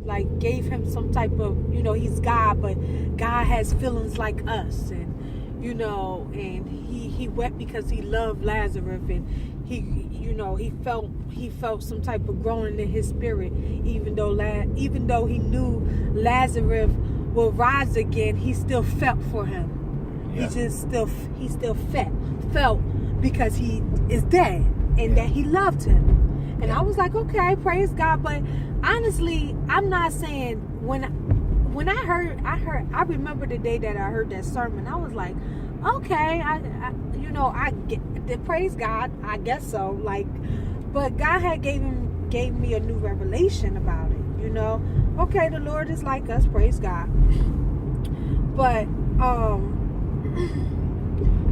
like gave him some type of, you know, he's God, but God has feelings like us, and you know, and he wept because he loved Lazarus, and he, you know, he felt some type of groaning in his spirit, even though he knew Lazarus will rise again, he still felt for him. Yeah. He still felt because he is dead, and that he loved him. And I was like, okay, praise God. But honestly, I'm not saying when I remember the day that I heard that sermon, I was like, okay, I get the praise God, I guess so. Like, but God had gave me a new revelation about it, you know. Okay, the Lord is like us, praise God. But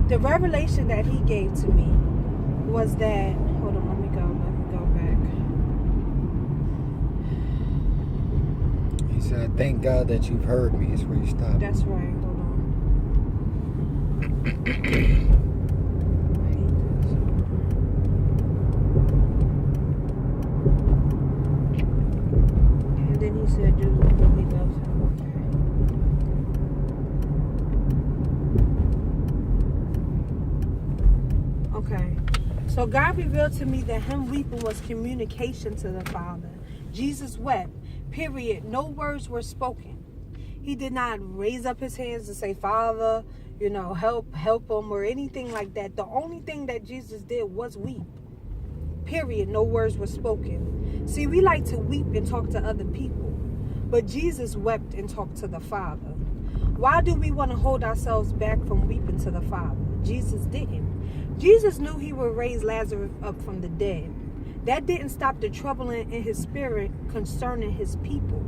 the revelation that he gave to me was that, hold on, let me go back. He said, thank God that you've heard me, is where you stopped. That's right, hold on. And then he said, you really loves him. Okay. So God revealed to me that him weeping was communication to the Father. Jesus wept, period. No words were spoken. He did not raise up his hands and say, Father, you know, help him or anything like that. The only thing that Jesus did was weep. Period. No words were spoken. See, we like to weep and talk to other people, but Jesus wept and talked to the Father. Why do we want to hold ourselves back from weeping to the Father? Jesus didn't. Jesus knew he would raise Lazarus up from the dead. That didn't stop the troubling in his spirit concerning his people.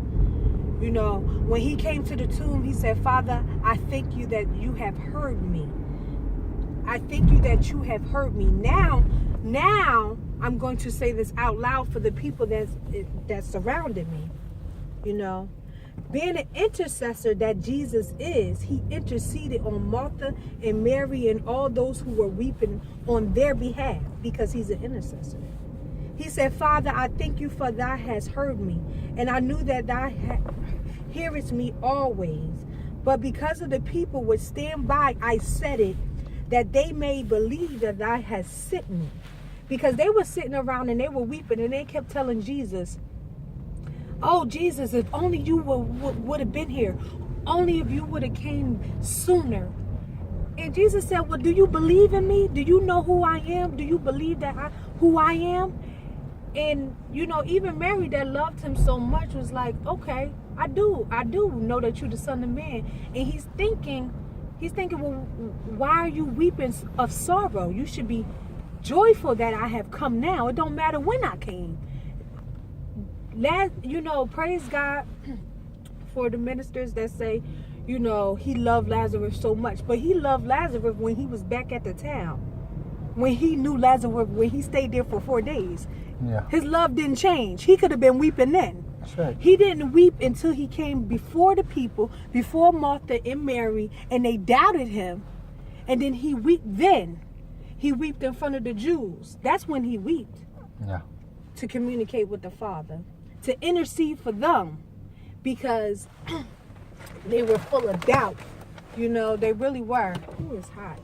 You know, when he came to the tomb, he said, Father, I thank you that you have heard me. I thank you that you have heard me. Now I'm going to say this out loud for the people that surrounded me. You know, being an intercessor that Jesus is, he interceded on Martha and Mary and all those who were weeping on their behalf because he's an intercessor. He said, Father, I thank you for thou hast heard me, and I knew that thou hearest me always. But because of the people which stand by, I said it, that they may believe that thou hast sent me. Because they were sitting around and they were weeping, and they kept telling Jesus, oh, Jesus, if only you would have been here. Only if you would have came sooner. And Jesus said, well, do you believe in me? Do you know who I am? Do you believe that who I am? And, you know, even Mary that loved him so much was like, okay, I do know that you're the Son of Man. And he's thinking, well, why are you weeping of sorrow? You should be joyful that I have come now. It don't matter when I came. You know, praise God for the ministers that say, you know, he loved Lazarus so much. But he loved Lazarus when he was back at the town. When he knew Lazarus, when he stayed there for 4 days. Yeah. His love didn't change. He could have been weeping then. That's right. He didn't weep until he came before the people, before Martha and Mary, and they doubted him. And then he wept then. He wept in front of the Jews. That's when he wept. Yeah. To communicate with the Father. To intercede for them. Because they were full of doubt. You know, they really were. Ooh, it's hot.